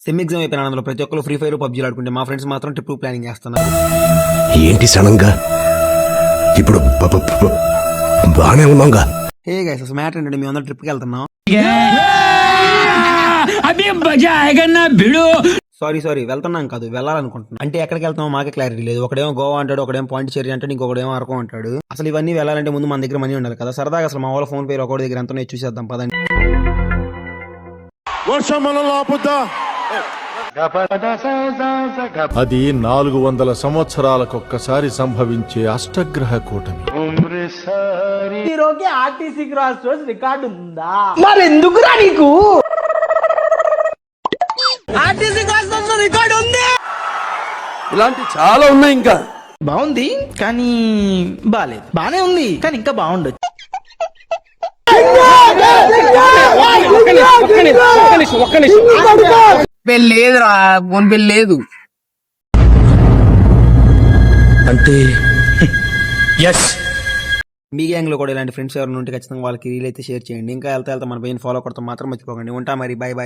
Sem exam అయిపోయిన అందులో ప్రతి ఒక్కరు ఫ్రీ ఫైర్ పబ్జీలు ఆడుకుంటే మా ఫ్రెండ్స్ మాత్రం ట్రిప్ ప్లానింగ్ చేస్తున్నారు. ఏంటి సడన్గా ఇప్పుడు బాగానే ఉన్నాంగా. హే గైస్ అసలు మ్యాటర్ ఏంటంటే మేము అందరం ట్రిప్కి వెళ్తున్నాం. సారీ వెళ్తున్నాం కాదు, వెళ్ళాలనుకుంటున్నాం. అంటే ఎక్కడికి వెళ్తామో మాకే క్లారిటీ లేదు. ఒకడేమో గోవా అంటాడు, ఒకడేమో పాండిచేరి అంటాడు, ఇంకొకడేమో అరకు అంటాడు. అసలు ఇవన్నీ వెళ్ళాలంటే ముందు మన దగ్గర మనీ ఉండాలి కదా. సరదాగా అసలు మా వాళ్ళ ఫోన్ పే ఒకటి దగ్గర ఎంతో చూసేద్దాం పదండి. అది 400 సంవత్సరాలకొక్కసారి సంభవించే అష్టగ్రహ కూటమి. హీరోకి ఆర్టీసీ క్రాస్ రోడ్స్ రికార్డు ఉందా? మరి ఎందుకురా నీకు ఆర్టీసీ క్రాస్ రోడ్స్ రికార్డు ఉంది? ఇలాంటి చాలా ఉన్నాయి. ఇంకా బాగుంది కానీ బాలేదు, బానే ఉంది కానీ ఇంకా బాగుండొచ్చు. లేదురా, ఫోన్ బిల్ లేదు అంటే మీ గ్యాంగ్ లో కూడా ఇలాంటి ఫ్రెండ్స్ ఎవరైనా ఉంటే ఖచ్చితంగా వాళ్ళకి రీల్ అయితే షేర్ చేయండి. ఇంకా వెళ్తా మన పైన ఫాలో కొడతాం మాత్రం మర్చిపోకండి. ఉంటా మరి, బై బై.